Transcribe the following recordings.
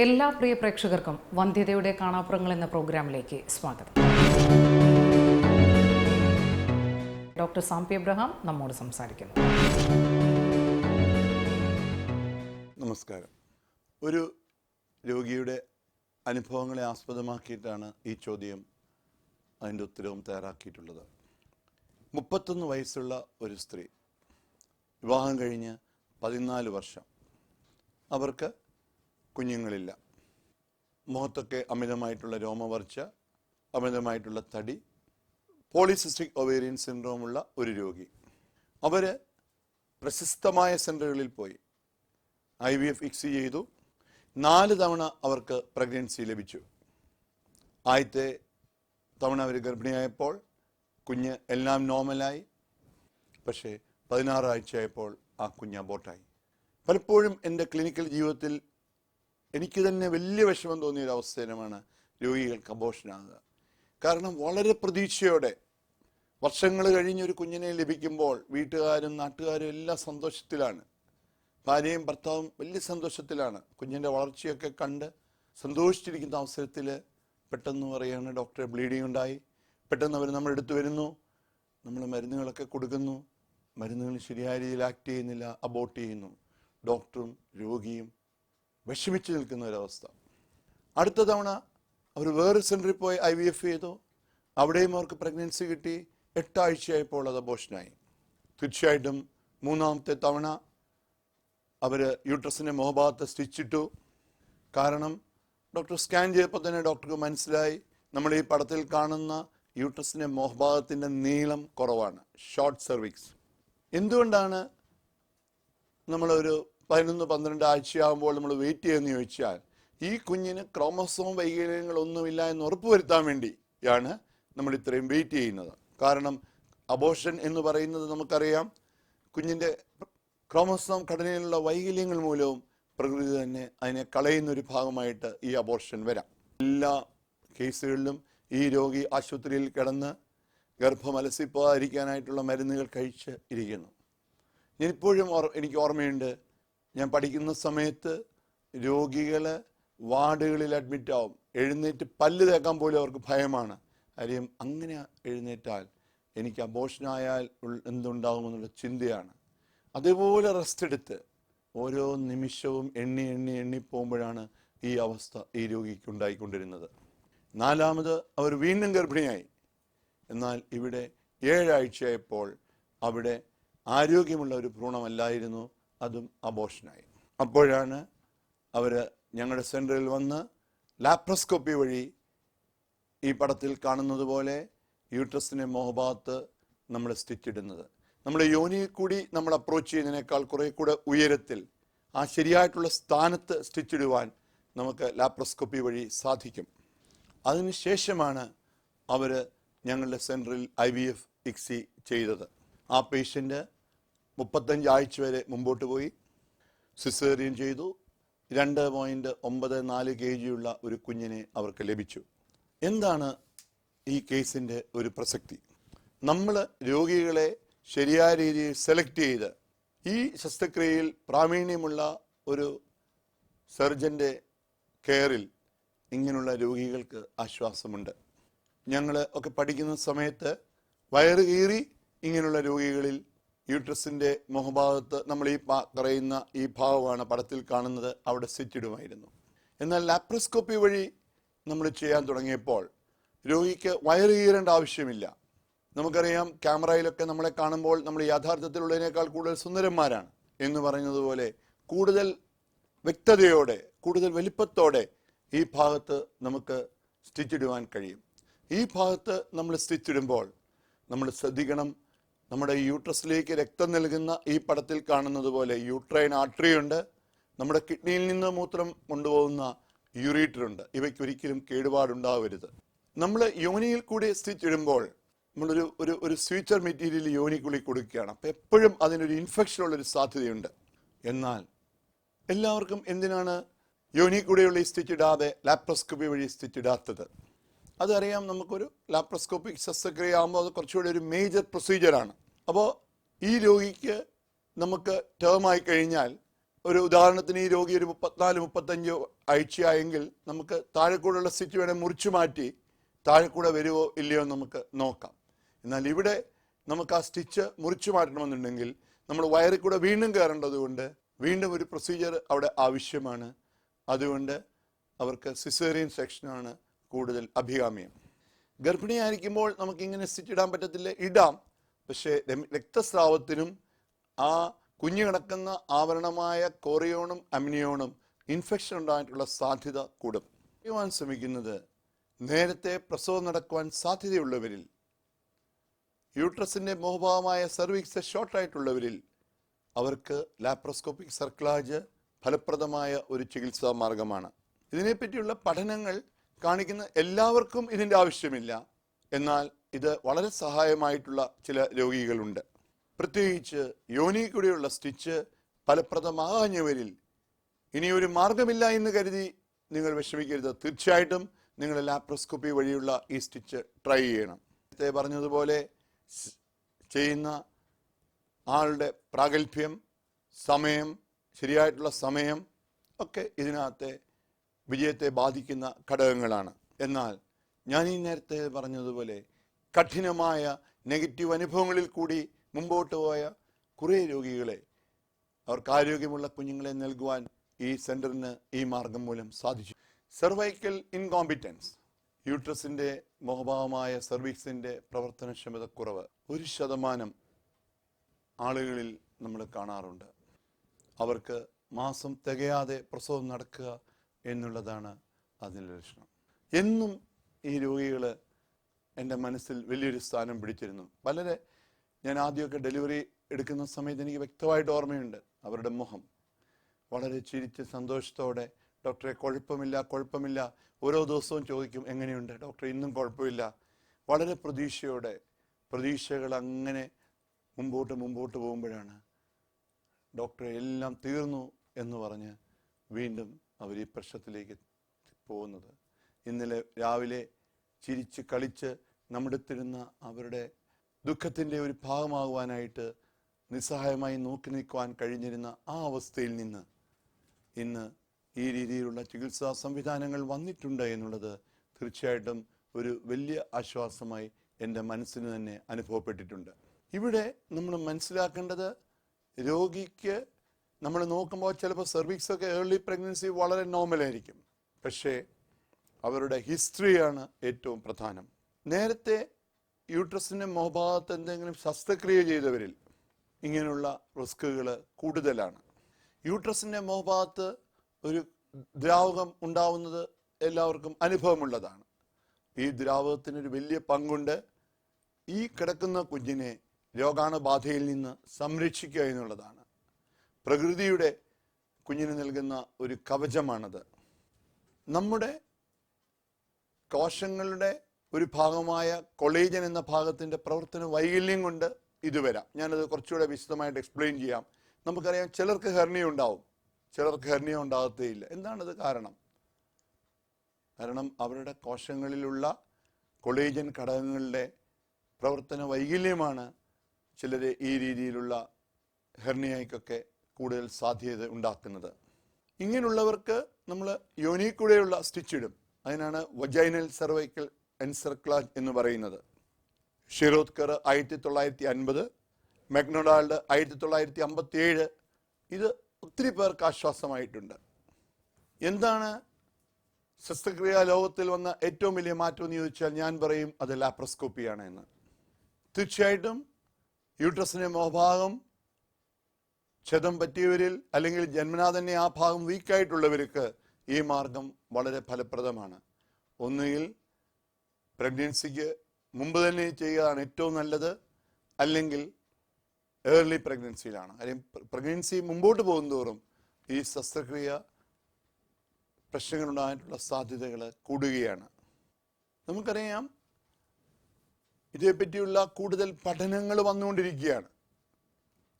എല്ലാ പ്രിയ പ്രേക്ഷകർക്കും വന്ധ്യതയുടെ കാണാപ്പുറങ്ങൾ എന്ന പ്രോഗ്രാമിലേക്ക് സ്വാഗതം. ഡോക്ടർ സാംപി എബ്രഹാം നമ്മോട് സംസാരിക്കുന്നു. നമസ്കാരം. ഒരു രോഗിയുടെ അനുഭവങ്ങളെ ആസ്പദമാക്കിയിട്ടാണ് ഈ ചോദ്യം അതിൻ്റെ ഉത്തരവും തയ്യാറാക്കിയിട്ടുള്ളത്. 31 വയസ്സുള്ള ഒരു സ്ത്രീ, വിവാഹം കഴിഞ്ഞ് 14 വർഷം, അവർക്ക് കുഞ്ഞുങ്ങളില്ല. മുഖത്തൊക്കെ അമിതമായിട്ടുള്ള രോമവളർച്ച, അമിതമായിട്ടുള്ള തടി, പോളിസിസ്റ്റിക് ഒവേറിയൻ സിൻഡ്രോമുള്ള ഒരു രോഗി. അവർ പ്രശസ്തമായ സെൻ്ററുകളിൽ പോയി IVF ICSI ചെയ്തു. 4 തവണ അവർക്ക് പ്രഗ്നൻസി ലഭിച്ചു. ആദ്യത്തെ തവണ അവർ ഗർഭിണിയായപ്പോൾ കുഞ്ഞ് എല്ലാം നോർമലായി. പക്ഷേ 16 ആഴ്ചയായപ്പോൾ ആ കുഞ്ഞ് അബോർട്ടായി. പലപ്പോഴും എൻ്റെ ക്ലിനിക്കൽ ജീവിതത്തിൽ എനിക്ക് തന്നെ വലിയ വിഷമം തോന്നിയൊരവസ്ഥയാണ് രോഗികൾക്ക് അബോർഷനാകുക. കാരണം വളരെ പ്രതീക്ഷയോടെ വർഷങ്ങൾ കഴിഞ്ഞൊരു കുഞ്ഞിനെ ലഭിക്കുമ്പോൾ വീട്ടുകാരും നാട്ടുകാരും എല്ലാം സന്തോഷത്തിലാണ്. ഭാര്യയും ഭർത്താവും വലിയ സന്തോഷത്തിലാണ്. കുഞ്ഞിൻ്റെ വളർച്ചയൊക്കെ കണ്ട് സന്തോഷിച്ചിരിക്കുന്ന അവസരത്തിൽ പെട്ടെന്ന് പറയുകയാണ് ഡോക്ടറെ ബ്ലീഡിങ് ഉണ്ടായി. പെട്ടെന്ന് അവർ നമ്മുടെ അടുത്ത് വരുന്നു. നമ്മൾ മരുന്നുകളൊക്കെ കൊടുക്കുന്നു. മരുന്നുകൾ ശരിയായ രീതിയിൽ ആക്ട് ചെയ്യുന്നില്ല, അബോർട്ട് ചെയ്യുന്നു. ഡോക്ടറും രോഗിയും വിഷമിച്ച് നിൽക്കുന്ന ഒരവസ്ഥ. അടുത്ത തവണ അവർ വേറെ സെൻ്ററിൽ പോയി IVF ചെയ്തു. അവിടെയും അവർക്ക് പ്രഗ്നൻസി കിട്ടി. 8 ആഴ്ചയായപ്പോൾ അത് അബോർഷനായി. തീർച്ചയായിട്ടും 3-ാമത്തെ തവണ അവർ യൂട്രസിൻ്റെ മുഖഭാഗത്ത് സ്റ്റിച്ചിട്ടു. കാരണം ഡോക്ടർ സ്കാൻ ചെയ്തപ്പോൾ തന്നെ ഡോക്ടർക്ക് മനസ്സിലായി നമ്മൾ ഈ പടത്തിൽ കാണുന്ന യൂട്രസിൻ്റെ മുഖഭാഗത്തിൻ്റെ നീളം കുറവാണ്, ഷോർട്ട് സെർവിക്സ്. എന്തുകൊണ്ടാണ് നമ്മളൊരു 11-12 ആഴ്ചയാകുമ്പോൾ നമ്മൾ വെയിറ്റ് ചെയ്യുമെന്ന് ചോദിച്ചാൽ, ഈ കുഞ്ഞിന് ക്രോമസോം വൈകല്യങ്ങളൊന്നുമില്ല എന്ന് ഉറപ്പുവരുത്താൻ വേണ്ടിയാണ് നമ്മൾ ഇത്രയും വെയിറ്റ് ചെയ്യുന്നത്. കാരണം അബോർഷൻ എന്ന് പറയുന്നത് നമുക്കറിയാം, കുഞ്ഞിൻ്റെ ക്രോമസോം ഘടനയിലുള്ള വൈകല്യങ്ങൾ മൂലവും പ്രകൃതി തന്നെ അതിനെ കളയുന്നൊരു ഭാഗമായിട്ട് ഈ അബോർഷൻ വരാം. എല്ലാ കേസുകളിലും ഈ രോഗി ആശുപത്രിയിൽ കിടന്ന് ഗർഭം അലസിപ്പോകാതിരിക്കാനായിട്ടുള്ള മരുന്നുകൾ കഴിച്ച് ഇരിക്കുന്നു. ഞാനിപ്പോഴും എനിക്ക് ഓർമ്മയുണ്ട്, ഞാൻ പഠിക്കുന്ന സമയത്ത് രോഗികൾ വാർഡുകളിൽ അഡ്മിറ്റ് ആവും. എഴുന്നേറ്റ് പല്ല് തേക്കാൻ പോലും അവർക്ക് ഭയമാണ്. കാര്യം അങ്ങനെ എഴുന്നേറ്റാൽ എനിക്ക് അബോർഷനായാൽ എന്തുണ്ടാകുമെന്നുള്ള ചിന്തയാണ്. അതേപോലെ റെസ്റ്റ് എടുത്ത് ഓരോ നിമിഷവും എണ്ണി പോകുമ്പോഴാണ് ഈ അവസ്ഥ ഈ രോഗിക്ക് ഉണ്ടായിക്കൊണ്ടിരുന്നത്. 4ാമത് അവർ വീണ്ടും ഗർഭിണിയായി. എന്നാൽ ഇവിടെ 7 ആഴ്ചയായപ്പോൾ അവിടെ ആരോഗ്യമുള്ള ഒരു ഭ്രൂണമല്ലായിരുന്നു, അതും അബോർഷനായി. അപ്പോഴാണ് അവർ ഞങ്ങളുടെ സെൻ്ററിൽ വന്ന് ലാപ്രോസ്കോപ്പി വഴി ഈ പടത്തിൽ കാണുന്നത് പോലെ യൂട്രസിൻ്റെ മുഖഭാഗത്ത് നമ്മൾ സ്റ്റിച്ചിടുന്നത്. നമ്മുടെ യോനിയിൽ കൂടി നമ്മൾ അപ്രോച്ച് ചെയ്യുന്നതിനേക്കാൾ കുറേ കൂടെ ഉയരത്തിൽ ആ ശരിയായിട്ടുള്ള സ്ഥാനത്ത് സ്റ്റിച്ചിടുവാൻ നമുക്ക് ലാപ്രോസ്കോപ്പി വഴി സാധിക്കും. അതിനുശേഷമാണ് അവർ ഞങ്ങളുടെ സെൻ്ററിൽ IVF ICSI ചെയ്തത്. ആ പേഷ്യൻ്റ് 35 ആഴ്ച വരെ മുമ്പോട്ട് പോയി. സിസേറിയൻ ചെയ്തു. 2.94 kg ഉള്ള ഒരു കുഞ്ഞിനെ അവർക്ക് ലഭിച്ചു. എന്താണ് ഈ കേസിൻ്റെ ഒരു പ്രസക്തി? നമ്മൾ രോഗികളെ ശരിയായ രീതിയിൽ സെലക്ട് ചെയ്ത് ഈ ശസ്ത്രക്രിയയിൽ പ്രാവീണ്യമുള്ള ഒരു സർജൻ്റെ കെയറിൽ ഇങ്ങനെയുള്ള രോഗികൾക്ക് ആശ്വാസമുണ്ട്. ഞങ്ങൾ ഒക്കെ പഠിക്കുന്ന സമയത്ത് വയറ് കീറി ഇങ്ങനെയുള്ള രോഗികളിൽ യൂട്രസിൻ്റെ മുഖഭാഗത്ത് നമ്മൾ ഈ പറയുന്ന ഈ ഭാഗമാണ് പടത്തിൽ കാണുന്നത്, അവിടെ സ്റ്റിച്ചിടുമായിരുന്നു. എന്നാൽ ലാപ്രോസ്കോപ്പി വഴി നമ്മൾ ചെയ്യാൻ തുടങ്ങിയപ്പോൾ രോഗിക്ക് വയറ് കീറേണ്ട ആവശ്യമില്ല. നമുക്കറിയാം, ക്യാമറയിലൊക്കെ നമ്മളെ കാണുമ്പോൾ നമ്മൾ യാഥാർത്ഥ്യത്തിലുള്ളതിനേക്കാൾ കൂടുതൽ സുന്ദരന്മാരാണ് എന്ന് പറയുന്നതുപോലെ കൂടുതൽ വ്യക്തതയോടെ, കൂടുതൽ വലിപ്പത്തോടെ ഈ ഭാഗത്ത് നമുക്ക് സ്റ്റിച്ചിടുവാൻ കഴിയും. ഈ ഭാഗത്ത് നമ്മൾ സ്റ്റിച്ചിടുമ്പോൾ നമ്മൾ ശ്രദ്ധിക്കണം, നമ്മുടെ യൂട്രസിലേക്ക് രക്തം നൽകുന്ന ഈ പടത്തിൽ കാണുന്നത് പോലെ യൂട്രൈൻ ആർട്ടറി ഉണ്ട്, നമ്മുടെ കിഡ്നിയിൽ നിന്ന് മൂത്രം കൊണ്ടുപോകുന്ന യൂറീറ്ററുണ്ട്. ഇവയ്ക്കൊരിക്കലും കേടുപാടുണ്ടാവരുത്. നമ്മൾ യോനിയിൽ കൂടി സ്റ്റിച്ചിടുമ്പോൾ നമ്മളൊരു ഒരു ഒരു സ്വീച്ചർ മെറ്റീരിയൽ യോനിക്കുള്ളിൽ കൊടുക്കുകയാണ്. അപ്പോൾ എപ്പോഴും അതിനൊരു ഇൻഫെക്ഷൻ ഉള്ളൊരു സാധ്യതയുണ്ട്. എന്നാൽ എല്ലാവർക്കും എന്തിനാണ് യോനി കൂടെയുള്ള ഈ സ്റ്റിച്ച് ഇടാതെ ലാപ്രോസ്കോപ്പി വഴി സ്റ്റിച്ച് ഇടാത്തത്? അതറിയാം, നമുക്കൊരു ലാപ്രോസ്കോപ്പിക് ശസ്ത്രക്രിയ ആകുമ്പോൾ അത് കുറച്ചുകൂടി ഒരു മേജർ പ്രൊസീജിയറാണ്. അപ്പോൾ ഈ രോഗിക്ക് നമുക്ക് ടേമായി കഴിഞ്ഞാൽ ഒരു ഉദാഹരണത്തിന് ഈ രോഗി ഒരു 34-35 ആഴ്ചയായെങ്കിൽ നമുക്ക് താഴെക്കൂടെയുള്ള സ്റ്റിച്ച് വേണേൽ മുറിച്ചു മാറ്റി താഴെക്കൂടെ വരുമോ ഇല്ലയോ എന്ന് നമുക്ക് നോക്കാം. എന്നാൽ ഇവിടെ നമുക്ക് ആ സ്റ്റിച്ച് മുറിച്ചു മാറ്റണമെന്നുണ്ടെങ്കിൽ നമ്മൾ വയറിൽ കൂടെ വീണ്ടും കയറേണ്ടത് കൊണ്ട് വീണ്ടും ഒരു പ്രൊസീജിയർ അവിടെ ആവശ്യമാണ്. അതുകൊണ്ട് അവർക്ക് സിസേറിയൻ സെക്ഷനാണ് കൂടുതൽ അഭികാമ്യം. ഗർഭിണിയായിരിക്കുമ്പോൾ നമുക്കിങ്ങനെ സ്റ്റിച്ച് ഇടാൻ പറ്റത്തില്ല, ഇടാം. പക്ഷേ രക്തസ്രാവത്തിനും ആ കുഞ്ഞു കിടക്കുന്ന ആവരണമായ കോറിയോണും അമ്നിയോണും ഇൻഫെക്ഷൻ ഉണ്ടായിട്ടുള്ള സാധ്യത കൂടും. ചെയ്യുവാൻ ശ്രമിക്കുന്നത് നേരത്തെ പ്രസവം നടക്കുവാൻ സാധ്യതയുള്ളവരിൽ, യൂട്രസിൻ്റെ മോഹഭാവമായ സെർവിക്സ് ഷോർട്ടായിട്ടുള്ളവരിൽ അവർക്ക് ലാപ്രോസ്കോപ്പിക് സർക്ലാജ് ഫലപ്രദമായ ഒരു ചികിത്സാ മാർഗമാണ്. ഇതിനെപ്പറ്റിയുള്ള പഠനങ്ങൾ കാണിക്കുന്ന എല്ലാവർക്കും ഇതിൻ്റെ ആവശ്യമില്ല. എന്നാൽ ഇത് വളരെ സഹായമായിട്ടുള്ള ചില രോഗികളുണ്ട്. പ്രത്യേകിച്ച് യോനി കൂടെയുള്ള സ്റ്റിച്ച് ഫലപ്രദമാകാഞ്ഞവരിൽ ഇനിയൊരു മാർഗമില്ല എന്ന് കരുതി നിങ്ങൾ വിഷമിക്കരുത്. തീർച്ചയായിട്ടും നിങ്ങൾ ലാപ്രോസ്കോപ്പി വഴിയുള്ള ഈ സ്റ്റിച്ച് ട്രൈ ചെയ്യണം. നേരത്തെ പറഞ്ഞതുപോലെ ചെയ്യുന്ന ആളുടെ പ്രാഗൽഭ്യം, സമയം, ശരിയായിട്ടുള്ള സമയം ഒക്കെ ഇതിനകത്തെ വിജയത്തെ ബാധിക്കുന്ന ഘടകങ്ങളാണ്. എന്നാൽ ഞാൻ ഈ നേരത്തെ പറഞ്ഞതുപോലെ കഠിനമായ നെഗറ്റീവ് അനുഭവങ്ങളിൽ കൂടി മുമ്പോട്ട് പോയ കുറേ രോഗികളെ, അവർക്ക് ആരോഗ്യമുള്ള കുഞ്ഞുങ്ങളെ നൽകുവാൻ ഈ സെൻറ്ററിന് ഈ മാർഗം മൂലം സാധിച്ചു. സെർവൈക്കൽ ഇൻകോമ്പിറ്റൻസ്, യൂട്രസിൻ്റെ മോഹഭാവമായ സെർവിക്സിൻ്റെ പ്രവർത്തനക്ഷമത കുറവ് 1% ആളുകളിൽ നമ്മൾ കാണാറുണ്ട്. അവർക്ക് മാസം തികയാതെ പ്രസവം നടക്കുക എന്നുള്ളതാണ് അതിൻ്റെ ലക്ഷണം. എന്നും ഈ രോഗികൾ എൻ്റെ മനസ്സിൽ വലിയൊരു സ്ഥാനം പിടിച്ചിരുന്നു. പലരെ ഞാൻ ആദ്യമൊക്കെ ഡെലിവറി എടുക്കുന്ന സമയത്ത് എനിക്ക് വ്യക്തമായിട്ട് ഓർമ്മയുണ്ട്. അവരുടെ മുഖം വളരെ ചിരിച്ച് സന്തോഷത്തോടെ, ഡോക്ടറെ കുഴപ്പമില്ല, ഓരോ ദിവസവും ചോദിക്കും എങ്ങനെയുണ്ട് ഡോക്ടറെ, ഇന്നും കുഴപ്പമില്ല. വളരെ പ്രതീക്ഷയോടെ, പ്രതീക്ഷകൾ അങ്ങനെ മുമ്പോട്ട് പോകുമ്പോഴാണ് ഡോക്ടറെ എല്ലാം തീർന്നു എന്ന് പറഞ്ഞ് വീണ്ടും അവർ ഈ പ്രശ്നത്തിലേക്ക് പോകുന്നത്. ഇന്നലെ രാവിലെ ചിരിച്ച് കളിച്ച് നമ്മുടെത്തിരുന്ന അവരുടെ ദുഃഖത്തിൻ്റെ ഒരു ഭാഗമാകുവാനായിട്ട് നിസ്സഹായമായി നോക്കി നിൽക്കുവാൻ കഴിഞ്ഞിരുന്ന ആ അവസ്ഥയിൽ നിന്ന് ഇന്ന് ഈ രീതിയിലുള്ള ചികിത്സാ സംവിധാനങ്ങൾ വന്നിട്ടുണ്ട് എന്നുള്ളത് തീർച്ചയായിട്ടും ഒരു വലിയ ആശ്വാസമായി എൻ്റെ മനസ്സിന് തന്നെ അനുഭവപ്പെട്ടിട്ടുണ്ട്. ഇവിടെ നമ്മൾ മനസ്സിലാക്കേണ്ടത്, രോഗിക്ക് നമ്മൾ നോക്കുമ്പോൾ ചിലപ്പോൾ സെർവിക്സ് ഒക്കെ ഏർലി പ്രഗ്നൻസി വളരെ നോർമലായിരിക്കും. പക്ഷേ അവരുടെ ഹിസ്റ്ററിയാണ് ഏറ്റവും പ്രധാനം. നേരത്തെ യൂട്രസിൻ്റെ മോഹഭാഗത്ത് എന്തെങ്കിലും ശസ്ത്രക്രിയ ചെയ്തവരിൽ ഇങ്ങനെയുള്ള റിസ്കുകൾ കൂടുതലാണ്. യൂട്രസിൻ്റെ മോഹഭാഗത്ത് ഒരു ദ്രാവകം ഉണ്ടാവുന്നത് എല്ലാവർക്കും അനുഭവമുള്ളതാണ്. ഈ ദ്രാവകത്തിനൊരു വലിയ പങ്കുണ്ട് ഈ കിടക്കുന്ന കുഞ്ഞിനെ രോഗാണുബാധയിൽ നിന്ന് സംരക്ഷിക്കുക എന്നുള്ളതാണ്. പ്രകൃതിയുടെ കുഞ്ഞിന് നൽകുന്ന ഒരു കവചമാണത്. നമ്മുടെ കോശങ്ങളുടെ ഒരു ഭാഗമായ കൊളേജൻ എന്ന ഭാഗത്തിൻ്റെ പ്രവർത്തന വൈകല്യം കൊണ്ട് ഇത് വരാം. ഞാനത് കുറച്ചുകൂടെ വിശദമായിട്ട് എക്സ്പ്ലെയിൻ ചെയ്യാം. നമുക്കറിയാം, ചിലർക്ക് ഹെർണിയ ഉണ്ടാവും, ചിലർക്ക് ഹെർണിയ ഉണ്ടാകത്തേയില്ല. എന്താണത് കാരണം? കാരണം അവരുടെ കോശങ്ങളിലുള്ള കൊളേജൻ ഘടകങ്ങളുടെ പ്രവർത്തന വൈകല്യമാണ് ചിലരെ ഈ രീതിയിലുള്ള ഹെർണിയയ്ക്കൊക്കെ കൂടുതൽ സാധ്യത ഉണ്ടാക്കുന്നത്. ഇങ്ങനെയുള്ളവർക്ക് നമ്മൾ യോനിക്കൂടെയുള്ള സ്റ്റിച്ച് ഇടും. അതിനാണ് വജൈനൽ സെർവൈക്കൽ എൻസർക്ലാജ് എന്ന് പറയുന്നത്. ഷിറോദ്കർ 1950, മെക്ഡൊണാൾഡ് 1957. ഇത് ഒത്തിരി പേർക്ക് ആശ്വാസമായിട്ടുണ്ട്. എന്താണ് ശസ്ത്രക്രിയാ ലോകത്തിൽ വന്ന ഏറ്റവും വലിയ മാറ്റം എന്ന് ചോദിച്ചാൽ ഞാൻ പറയും അത് ലാപ്രോസ്കോപ്പിയാണ് എന്ന്. തീർച്ചയായിട്ടും യൂട്രസിൻ്റെ മോഭാഗം ക്ഷതം പറ്റിയവരിൽ അല്ലെങ്കിൽ ജന്മനാ തന്നെ ആ ഭാഗം വീക്കായിട്ടുള്ളവർക്ക് ഈ മാർഗം വളരെ ഫലപ്രദമാണ്. ഒന്നുകിൽ പ്രഗ്നൻസിക്ക് മുമ്പ് തന്നെ ചെയ്യുകയാണ് ഏറ്റവും നല്ലത്, അല്ലെങ്കിൽ ഏർലി പ്രഗ്നൻസിയിലാണ്. കാര്യം പ്രഗ്നൻസി മുമ്പോട്ട് പോകുന്തോറും ഈ ശസ്ത്രക്രിയ പ്രശ്നങ്ങളുണ്ടായിട്ടുള്ള സാധ്യതകൾ കൂടുകയാണ്. നമുക്കറിയാം, ഇതേപ്പറ്റിയുള്ള കൂടുതൽ പഠനങ്ങൾ വന്നുകൊണ്ടിരിക്കുകയാണ്.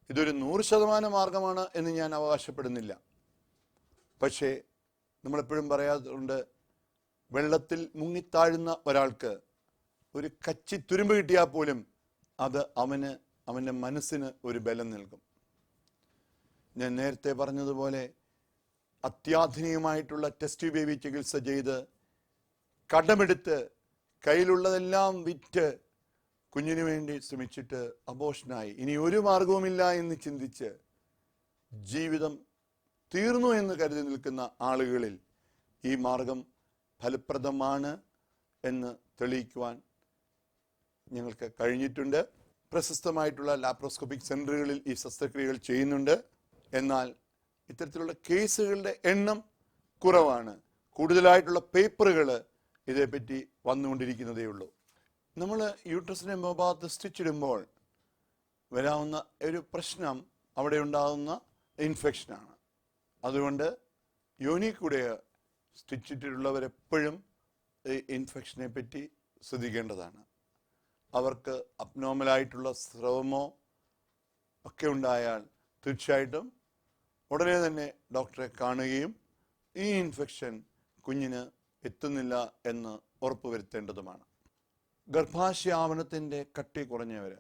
ഇതൊരു 100% മാർഗമാണ് എന്ന് ഞാൻ അവകാശപ്പെടുന്നില്ല. പക്ഷേ നമ്മളെപ്പോഴും പറയാറുണ്ട്, വെള്ളത്തിൽ മുങ്ങിത്താഴുന്ന ഒരാൾക്ക് ഒരു കച്ചി തുരുമ്പ് കിട്ടിയാൽ പോലും അത് അവൻ്റെ മനസ്സിന് ഒരു ബലം നൽകും. ഞാൻ നേരത്തെ പറഞ്ഞതുപോലെ അത്യാധുനികമായിട്ടുള്ള ടെസ്റ്റ് ബേബി ചികിത്സ ചെയ്ത് കടമെടുത്ത് കയ്യിലുള്ളതെല്ലാം വിറ്റ് കുഞ്ഞിനു വേണ്ടി ശ്രമിച്ചിട്ട് അബോഷനായി, ഇനി ഒരു മാർഗവുമില്ല എന്ന് ചിന്തിച്ച് ജീവിതം തീർന്നു എന്ന് കരുതി നിൽക്കുന്ന ആളുകളിൽ ഈ മാർഗം ഫലപ്രദമാണ് എന്ന് തെളിയിക്കുവാൻ ഞങ്ങൾക്ക് കഴിഞ്ഞിട്ടുണ്ട്. പ്രശസ്തമായിട്ടുള്ള ലാപ്രോസ്കോപ്പിക് സെൻ്ററുകളിൽ ഈ ശസ്ത്രക്രിയകൾ ചെയ്യുന്നുണ്ട്. എന്നാൽ ഇത്തരത്തിലുള്ള കേസുകളുടെ എണ്ണം കുറവാണ്. കൂടുതലായിട്ടുള്ള പേപ്പറുകൾ ഇതേപ്പറ്റി വന്നുകൊണ്ടിരിക്കുന്നതേ ഉള്ളൂ. നമ്മൾ യൂട്രസിനെ ഭാഗത്ത് സ്റ്റിച്ചിടുമ്പോൾ വരാവുന്ന ഒരു പ്രശ്നം അവിടെ ഉണ്ടാകുന്ന ഇൻഫെക്ഷനാണ്. അതുകൊണ്ട് യോനി കൂടെ സ്റ്റിച്ചിട്ടുള്ളവരെപ്പോഴും ഈ ഇൻഫെക്ഷനെ പറ്റി ശ്രദ്ധിക്കേണ്ടതാണ്. അവർക്ക് അബ്നോർമലായിട്ടുള്ള സ്രവമോ ഒക്കെ ഉണ്ടായാൽ തീർച്ചയായിട്ടും ഉടനെ തന്നെ ഡോക്ടറെ കാണുകയും ഈ ഇൻഫെക്ഷൻ കുഞ്ഞിന് എത്തുന്നില്ല എന്ന് ഉറപ്പുവരുത്തേണ്ടതുമാണ്. ഗർഭാശയാവരണത്തിൻ്റെ കട്ടി കുറഞ്ഞവർ,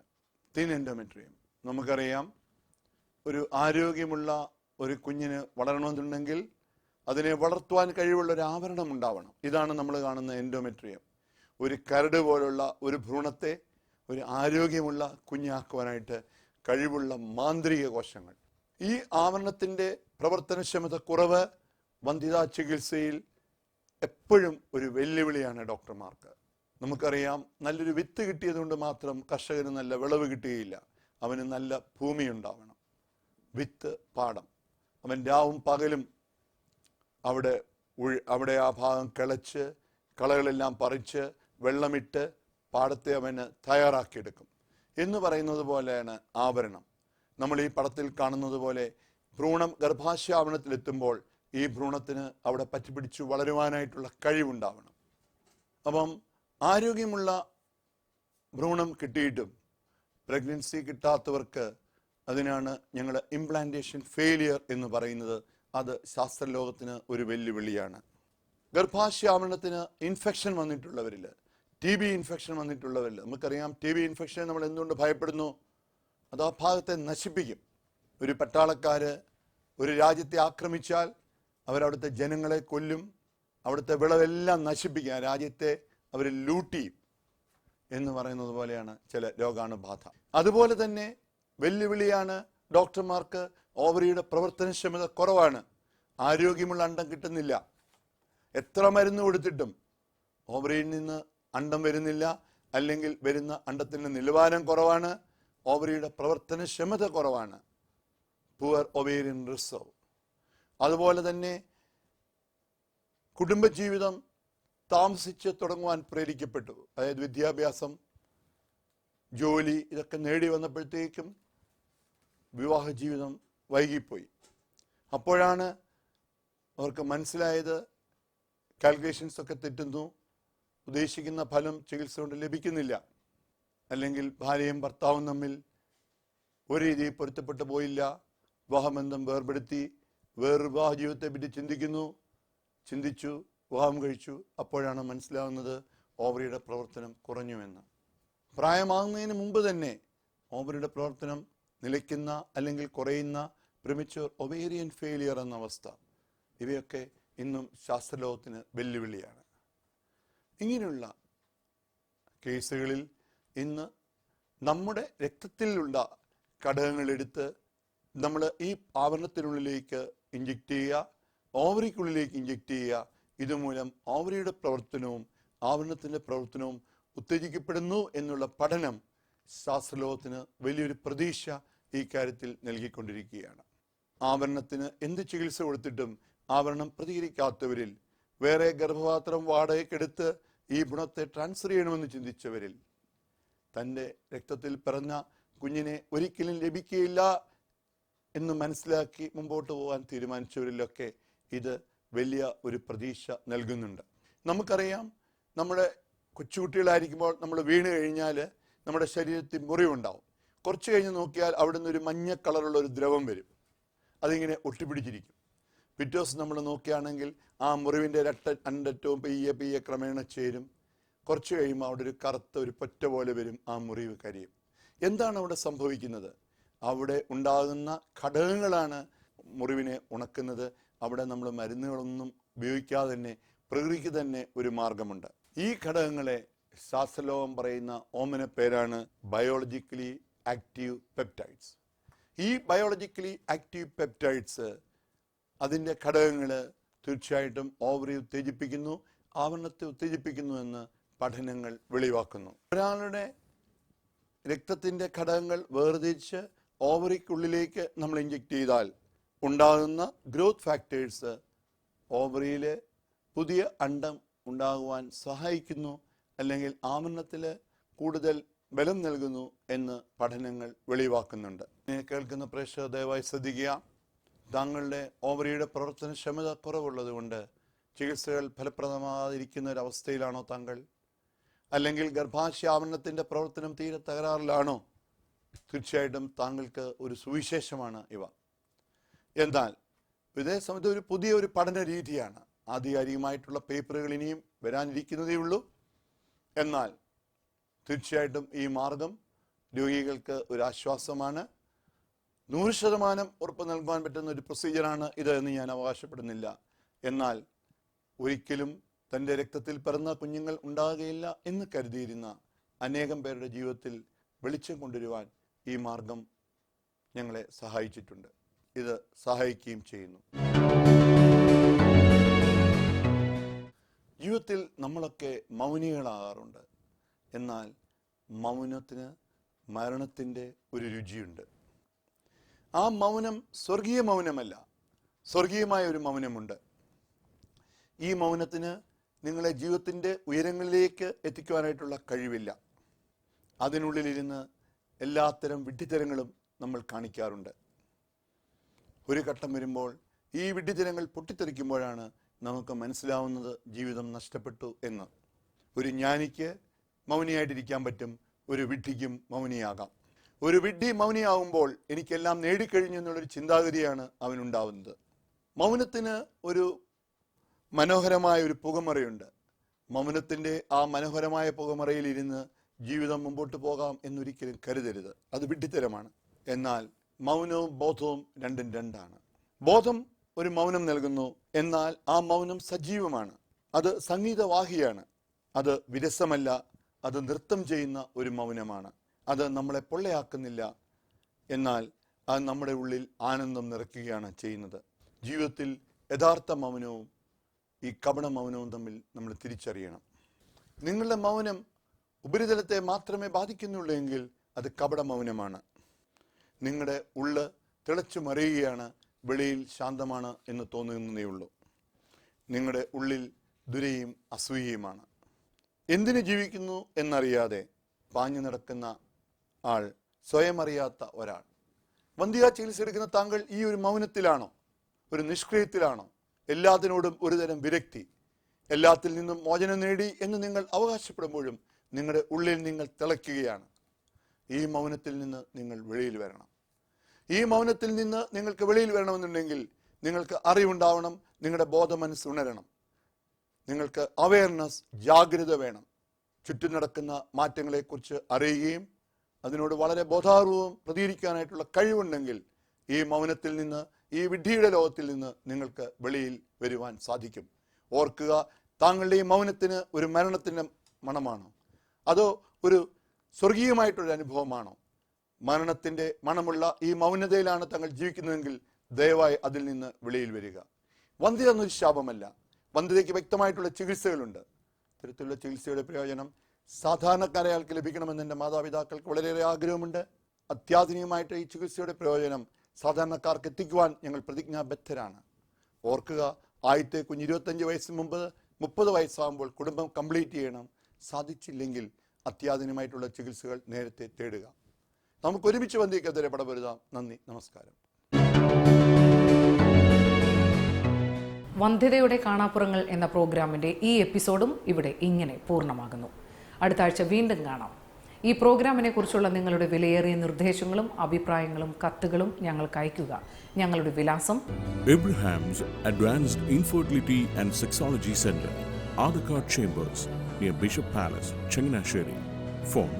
തിൻ എൻഡോമെട്രിയം, നമുക്കറിയാം ഒരു ആരോഗ്യമുള്ള ഒരു കുഞ്ഞിന് വളരണമെന്നുണ്ടെങ്കിൽ അതിനെ വളർത്തുവാൻ കഴിവുള്ള ഒരു ആവരണം ഉണ്ടാവണം. ഇതാണ് നമ്മൾ കാണുന്ന എൻഡോമെട്രിയം. ഒരു കരട് പോലുള്ള ഒരു ഭ്രൂണത്തെ ഒരു ആരോഗ്യമുള്ള കുഞ്ഞാക്കുവാനായിട്ട് കഴിവുള്ള മാന്ത്രിക കോശങ്ങൾ. ഈ ആവരണത്തിൻ്റെ പ്രവർത്തനക്ഷമത കുറവ് വന്ധ്യതാ ചികിത്സയിൽ എപ്പോഴും ഒരു വെല്ലുവിളിയാണ് ഡോക്ടർമാർക്ക്. നമുക്കറിയാം, നല്ലൊരു വിത്ത് കിട്ടിയതുകൊണ്ട് മാത്രം കർഷകന് നല്ല വിളവ് കിട്ടുകയില്ല. അവന് നല്ല ഭൂമി ഉണ്ടാവണം, വിത്ത്, പാടം. അവൻ രാവും പകലും അവിടെ ആ ഭാഗം കിളച്ച് കളകളെല്ലാം പറിച്ച് വെള്ളമിട്ട് പാടത്തെ അവന് തയ്യാറാക്കിയെടുക്കും. എന്ന് പറയുന്നത് പോലെയാണ് ആവരണം. നമ്മൾ ഈ പടത്തിൽ കാണുന്നത് പോലെ ഭ്രൂണം ഗർഭാശയാവരണത്തിലെത്തുമ്പോൾ ഈ ഭ്രൂണത്തിന് അവിടെ പറ്റിപ്പിടിച്ചു വളരുവാനായിട്ടുള്ള കഴിവുണ്ടാവണം. അപ്പം ആരോഗ്യമുള്ള ഭ്രൂണം കിട്ടിയിട്ടും പ്രഗ്നൻസി കിട്ടാത്തവർക്ക് അതിനാണ് ഞങ്ങൾ ഇംപ്ലാന്റേഷൻ ഫെയിലിയർ എന്ന് പറയുന്നത്. അത് ശാസ്ത്രലോകത്തിന് ഒരു വെല്ലുവിളിയാണ്. ഗർഭാശയാവരണത്തിന് ഇൻഫെക്ഷൻ വന്നിട്ടുള്ളവരിൽ, TB ഇൻഫെക്ഷൻ വന്നിട്ടുള്ളവരിൽ, നമുക്കറിയാം TB ഇൻഫെക്ഷൻ നമ്മൾ എന്തുകൊണ്ട് ഭയപ്പെടുന്നു? അത് ആ ഭാഗത്തെ നശിപ്പിക്കും. ഒരു പട്ടാളക്കാർ ഒരു രാജ്യത്തെ ആക്രമിച്ചാൽ അവരവിടുത്തെ ജനങ്ങളെ കൊല്ലും, അവിടുത്തെ വിളവെല്ലാം നശിപ്പിക്കും, ആ രാജ്യത്തെ അവർ ലൂട്ട് ചെയ്യും എന്ന് പറയുന്നത് പോലെയാണ് ചില രോഗാണുബാധ. അതുപോലെ തന്നെ വെല്ലുവിളിയാണ് ഡോക്ടർമാർക്ക്. ഓവറിയുടെ പ്രവർത്തനക്ഷമത കുറവാണ്, ആരോഗ്യമുള്ള അണ്ടം കിട്ടുന്നില്ല. എത്ര മരുന്ന് കൊടുത്തിട്ടും ഓവറിയിൽ നിന്ന് അണ്ടം വരുന്നില്ല, അല്ലെങ്കിൽ വരുന്ന അണ്ടത്തിൻ്റെ നിലവാരം കുറവാണ്, ഓവറിയുടെ പ്രവർത്തനക്ഷമത കുറവാണ്. Poor ovarian reserve. അതുപോലെ തന്നെ കുടുംബജീവിതം താമസിച്ച് തുടങ്ങുവാൻ പ്രേരിക്കപ്പെട്ടു. അതായത് വിദ്യാഭ്യാസം, ജോലി ഇതൊക്കെ നേടി വന്നപ്പോഴത്തേക്കും വിവാഹ ജീവിതം വൈകിപ്പോയി. അപ്പോഴാണ് അവർക്ക് മനസ്സിലായത് കാൽക്കുലേഷൻസ് ഒക്കെ തെറ്റുന്നു, ഉദ്ദേശിക്കുന്ന ഫലം ചികിത്സ കൊണ്ട് ലഭിക്കുന്നില്ല, അല്ലെങ്കിൽ ഭാര്യയും ഭർത്താവും തമ്മിൽ ഒരു രീതിയിൽ പൊരുത്തപ്പെട്ടു പോയില്ല, വിവാഹബന്ധം വേർപെടുത്തി, വേറൊരു വിവാഹ ജീവിതത്തെ പറ്റി ചിന്തിച്ചു, വിവാഹം കഴിച്ചു. അപ്പോഴാണ് മനസ്സിലാവുന്നത് ഓവറിയുടെ പ്രവർത്തനം കുറഞ്ഞുവെന്ന്. പ്രായമാകുന്നതിന് മുമ്പ് തന്നെ ഓവറിയുടെ പ്രവർത്തനം നിലയ്ക്കുന്ന അല്ലെങ്കിൽ കുറയുന്ന പ്രിമച്വർ ഒവേറിയൻ ഫെയിലിയർ എന്ന അവസ്ഥ, ഇവയൊക്കെ ഇന്നും ശാസ്ത്രലോകത്തിന് വെല്ലുവിളിയാണ്. ഇങ്ങനെയുള്ള കേസുകളിൽ ഇന്ന് നമ്മുടെ രക്തത്തിലുള്ള ഘടകങ്ങളെടുത്ത് നമ്മൾ ഈ ആവരണത്തിനുള്ളിലേക്ക് ഇഞ്ചെക്റ്റ് ചെയ്യുക, ഓവറിക്കുള്ളിലേക്ക് ഇഞ്ചെക്റ്റ് ചെയ്യുക. ഇതുമൂലം ഓവറിയുടെ പ്രവർത്തനവും ആവരണത്തിൻ്റെ പ്രവർത്തനവും ഉത്തേജിക്കപ്പെടുന്നു എന്നുള്ള പഠനം ശാസ്ത്രലോകത്തിന് വലിയൊരു പ്രതീക്ഷ ഈ കാര്യത്തിൽ നൽകിക്കൊണ്ടിരിക്കുകയാണ്. ആവരണത്തിന് എന്ത് ചികിത്സ കൊടുത്തിട്ടും ആവരണം പ്രതികരിക്കാത്തവരിൽ, വേറെ ഗർഭപാത്രം വാടകയ്ക്കെടുത്ത് ഈ ഗുണത്തെ ട്രാൻസ്ഫർ ചെയ്യണമെന്ന് ചിന്തിച്ചവരിൽ, തൻ്റെ രക്തത്തിൽ പിറന്ന കുഞ്ഞിനെ ഒരിക്കലും ലഭിക്കുകയില്ല എന്ന് മനസ്സിലാക്കി മുമ്പോട്ട് പോകാൻ തീരുമാനിച്ചവരിലൊക്കെ ഇത് വലിയ ഒരു പ്രതീക്ഷ നൽകുന്നുണ്ട്. നമുക്കറിയാം, നമ്മുടെ കൊച്ചുകുട്ടികളായിരിക്കുമ്പോൾ നമ്മൾ വീണ് കഴിഞ്ഞാൽ നമ്മുടെ ശരീരത്തിൽ മുറിവുണ്ടാവും. കുറച്ച് കഴിഞ്ഞ് നോക്കിയാൽ അവിടെ നിന്ന് ഒരു മഞ്ഞ കളറുള്ള ഒരു ദ്രവം വരും, അതിങ്ങനെ ഒട്ടിപ്പിടിച്ചിരിക്കും. പിറ്റേ ദിവസം നമ്മൾ നോക്കുകയാണെങ്കിൽ ആ മുറിവിൻ്റെ രണ്ടറ്റവും പയ്യെ ക്രമേണ ചേരും. കുറച്ച് കഴിയുമ്പോൾ അവിടെ ഒരു കറുത്ത ഒരു പൊറ്റ പോലെ വരും, ആ മുറിവ് കരിയും. എന്താണ് അവിടെ സംഭവിക്കുന്നത്? അവിടെ ഉണ്ടാകുന്ന ഘടകങ്ങളാണ് മുറിവിനെ ഉണക്കുന്നത് അവിടെ നമ്മൾ മരുന്നുകളൊന്നും ഉപയോഗിക്കാതെ തന്നെ പ്രകൃതിക്ക് തന്നെ ഒരു മാർഗമുണ്ട്. ഈ ഘടകങ്ങളെ ശാസ്ത്രലോകം പറയുന്ന ഓമന പേരാണ് ബയോളജിക്കലി ആക്റ്റീവ് പെപ്റ്റൈഡ്സ്. ഈ ബയോളജിക്കലി ആക്റ്റീവ് പെപ്റ്റൈഡ്സ് അതിൻ്റെ ഘടകങ്ങൾ തീർച്ചയായിട്ടും ഓവറി ഉത്തേജിപ്പിക്കുന്നു, ആവരണത്തെ ഉത്തേജിപ്പിക്കുന്നു എന്ന് പഠനങ്ങൾ വെളിവാക്കുന്നു. ഒരാളുടെ രക്തത്തിൻ്റെ ഘടകങ്ങൾ വേർതിരിച്ച് ഓവറിക്കുള്ളിലേക്ക് നമ്മൾ ഇഞ്ചെക്ട് ചെയ്താൽ ഉണ്ടാകുന്ന ഗ്രോത്ത് ഫാക്ടേഴ്സ് ഓവറിയിൽ പുതിയ അണ്ഡം ഉണ്ടാകുവാൻ സഹായിക്കുന്നു, അല്ലെങ്കിൽ ആവരണത്തിൽ കൂടുതൽ ബലം നൽകുന്നു എന്ന് പഠനങ്ങൾ വെളിവാക്കുന്നുണ്ട്. കേൾക്കുന്ന പ്രേക്ഷകർ ദയവായി ശ്രദ്ധിക്കുക. താങ്കളുടെ ഓവറിയുടെ പ്രവർത്തനക്ഷമത കുറവുള്ളത് കൊണ്ട് ചികിത്സകൾ ഫലപ്രദമായിരിക്കുന്ന ഒരവസ്ഥയിലാണോ താങ്കൾ? അല്ലെങ്കിൽ ഗർഭാശയ ആവരണത്തിൻ്റെ പ്രവർത്തനം തീരെ തകരാറിലാണോ? തീർച്ചയായിട്ടും താങ്കൾക്ക് ഒരു സുവിശേഷമാണ് ഇവ. എന്നാൽ ഇതേ സമയത്ത് ഒരു പുതിയ പഠന രീതിയാണ്. ആധികാരികമായിട്ടുള്ള പേപ്പറുകൾ ഇനിയും വരാനിരിക്കുന്നതേ ഉള്ളൂ. എന്നാൽ തീർച്ചയായിട്ടും ഈ മാർഗം രോഗികൾക്ക് ഒരു ആശ്വാസമാണ്. 100% ഉറപ്പ് നൽകുവാൻ പറ്റുന്ന ഒരു പ്രൊസീജിയറാണ് ഇത് എന്ന് ഞാൻ അവകാശപ്പെടുന്നില്ല. എന്നാൽ ഒരിക്കലും തൻ്റെ രക്തത്തിൽ പിറന്ന കുഞ്ഞുങ്ങൾ ഉണ്ടാകുകയില്ല എന്ന് കരുതിയിരുന്ന അനേകം പേരുടെ ജീവിതത്തിൽ വെളിച്ചം കൊണ്ടുവരുവാൻ ഈ മാർഗം ഞങ്ങളെ സഹായിച്ചിട്ടുണ്ട്. ഇത് സഹായിക്കുകയും ചെയ്യുന്നു. ജീവിതത്തിൽ നമ്മളൊക്കെ മൗനികളാകാറുണ്ട്. എന്നാൽ മൗനത്തിന് മരണത്തിൻ്റെ ഒരു രുചിയുണ്ട്. ആ മൗനം സ്വർഗീയ മൗനമല്ല, സ്വർഗീയമായ ഒരു മൗനമുണ്ട്. ഈ മൗനത്തിന് നിങ്ങളെ ജീവിതത്തിൻ്റെ ഉയരങ്ങളിലേക്ക് എത്തിക്കുവാനായിട്ടുള്ള കഴിവില്ല. അതിനുള്ളിലിരുന്ന് എല്ലാത്തരം വിഡ്ഢിത്തരങ്ങളും നമ്മൾ കാണിക്കാറുണ്ട്. ഒരു ഘട്ടം വരുമ്പോൾ ഈ വിഡ്ഢിത്തരങ്ങൾ പൊട്ടിത്തെറിക്കുമ്പോഴാണ് നമുക്ക് മനസ്സിലാവുന്നത് ജീവിതം നഷ്ടപ്പെട്ടു എന്ന്. ഒരു ജ്ഞാനിക്ക് മൗനിയായിട്ടിരിക്കാൻ പറ്റും, ഒരു വിഡ്ഢിക്കും മൗനിയാകാം. ഒരു വിഡ്ഢി മൗനിയാവുമ്പോൾ എനിക്കെല്ലാം നേടിക്കഴിഞ്ഞു എന്നുള്ളൊരു ചിന്താഗതിയാണ് അവനുണ്ടാവുന്നത്. മൗനത്തിന് ഒരു മനോഹരമായ ഒരു പുകമറയുണ്ട്. മൗനത്തിൻ്റെ ആ മനോഹരമായ പുകമറയിൽ ഇരുന്ന് ജീവിതം മുമ്പോട്ട് പോകാം എന്നൊരിക്കലും കരുതരുത്. അത് വിഡ്ഢിത്തരമാണ്. എന്നാൽ മൗനവും ബോധവും രണ്ടും രണ്ടാണ്. ബോധം ഒരു മൗനം നൽകുന്നു, എന്നാൽ ആ മൗനം സജീവമാണ്. അത് സംഗീതവാഹിയാണ്. അത് വിരസമല്ല, അത് നൃത്തം ചെയ്യുന്ന ഒരു മൗനമാണ്. അത് നമ്മളെ പൊള്ളയാക്കുന്നില്ല, എന്നാൽ അത് നമ്മുടെ ഉള്ളിൽ ആനന്ദം നിറയ്ക്കുകയാണ് ചെയ്യുന്നത്. ജീവിതത്തിൽ യഥാർത്ഥ മൗനവും ഈ കപട മൗനവും തമ്മിൽ നമ്മൾ തിരിച്ചറിയണം. നിങ്ങളുടെ മൗനം ഉപരിതലത്തെ മാത്രമേ ബാധിക്കുന്നുള്ളൂ എങ്കിൽ അത് കപട മൗനമാണ്. നിങ്ങളുടെ ഉള്ള് തിളച്ചു മറിയുകയാണ്, വെളിയിൽ ശാന്തമാണ് എന്ന് തോന്നുന്നതേ ഉള്ളൂ. നിങ്ങളുടെ ഉള്ളിൽ ദുരയും അസൂയയുമാണ്. എന്തിനു ജീവിക്കുന്നു എന്നറിയാതെ പാഞ്ഞു നടക്കുന്ന ആൾ, സ്വയം അറിയാത്ത ഒരാൾ. വന്ധ്യാ ചികിത്സ എടുക്കുന്ന താങ്കൾ ഈ ഒരു മൗനത്തിലാണോ, ഒരു നിഷ്ക്രിയത്തിലാണോ? എല്ലാത്തിനോടും ഒരുതരം വിരക്തി, എല്ലാത്തിൽ നിന്നും മോചനം നേടി എന്ന് നിങ്ങൾ അവകാശപ്പെടുമ്പോഴും നിങ്ങളുടെ ഉള്ളിൽ നിങ്ങൾ തിളയ്ക്കുകയാണ്. ഈ മൗനത്തിൽ നിന്ന് നിങ്ങൾ വെളിയിൽ വരണം. ഈ മൗനത്തിൽ നിന്ന് നിങ്ങൾക്ക് വെളിയിൽ വരണമെന്നുണ്ടെങ്കിൽ നിങ്ങൾക്ക് അറിവുണ്ടാവണം, നിങ്ങളുടെ ബോധമനസ്സ് ഉണരണം, നിങ്ങൾക്ക് അവയർനെസ്, ജാഗ്രത വേണം. ചുറ്റും നടക്കുന്ന മാറ്റങ്ങളെക്കുറിച്ച് അറിയുകയും അതിനോട് വളരെ ബോധാപൂർവം പ്രതികരിക്കാനായിട്ടുള്ള കഴിവുണ്ടെങ്കിൽ ഈ മൗനത്തിൽ നിന്ന്, ഈ വിഡ്ഢിയുടെ ലോകത്തിൽ നിന്ന് നിങ്ങൾക്ക് വെളിയിൽ വരുവാൻ സാധിക്കും. ഓർക്കുക, താങ്കളുടെ ഈ മൗനത്തിന് ഒരു മരണത്തിൻ്റെ മണമാണോ, അതോ ഒരു സ്വർഗീയമായിട്ടൊരു അനുഭവമാണോ? മരണത്തിൻ്റെ മണമുള്ള ഈ മൗനതയിലാണ് താങ്കൾ ജീവിക്കുന്നതെങ്കിൽ ദയവായി അതിൽ നിന്ന് വെളിയിൽ വരിക. വന്ധ്യത എന്നൊരു ശാപമല്ല. വന്ധ്യതയ്ക്ക് വ്യക്തമായിട്ടുള്ള ചികിത്സകളുണ്ട്. ഇത്തരത്തിലുള്ള ചികിത്സയുടെ പ്രയോജനം സാധാരണക്കാരെ ആൾക്ക് ലഭിക്കണമെന്ന് എൻ്റെ മാതാപിതാക്കൾക്ക് വളരെയേറെ ആഗ്രഹമുണ്ട്. അത്യാധുനികമായിട്ട് ഈ ചികിത്സയുടെ പ്രയോജനം സാധാരണക്കാർക്ക് എത്തിക്കുവാൻ ഞങ്ങൾ പ്രതിജ്ഞാബദ്ധരാണ്. ഓർക്കുക, ആദ്യത്തെ കുഞ്ഞ് 25 വയസ്സിന് മുമ്പ് 30 വയസ്സാകുമ്പോൾ കുടുംബം കംപ്ലീറ്റ് ചെയ്യണം. സാധിച്ചില്ലെങ്കിൽ അത്യാധുനികമായിട്ടുള്ള ചികിത്സകൾ നേരത്തെ തേടുക. നമുക്ക് ഒരുമിച്ച് വന്ധ്യക്കെതിരെ പടപൊരുതാം. നന്ദി, നമസ്കാരം. വന്ധ്യതയുടെ കാണാപ്പുറങ്ങൾ എന്ന പ്രോഗ്രാമിൻ്റെ ഈ എപ്പിസോഡും ഇവിടെ ഇങ്ങനെ പൂർണ്ണമാകുന്നു. അടുത്ത ആഴ്ച വീണ്ടും കാണാം. ഈ പ്രോഗ്രാമിനെ കുറിച്ചുള്ള നിങ്ങളുടെ വിലയേറിയ നിർദ്ദേശങ്ങളും അഭിപ്രായങ്ങളും കത്തുകളും ഞങ്ങൾക്ക് അയയ്ക്കുക. ഞങ്ങളുടെ വിലാസം: Abraham's Advanced Infertility and Sexology Center, Adhikar Chambers, near Bishop Palace, Changanasheri. Phone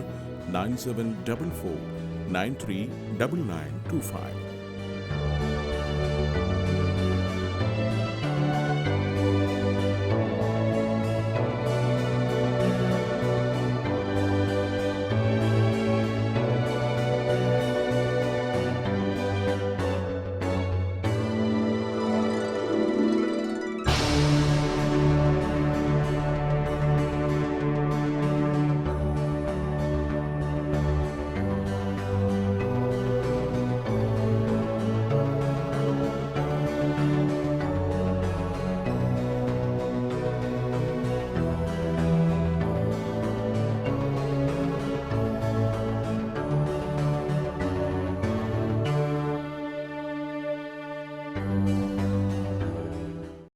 9744 939925.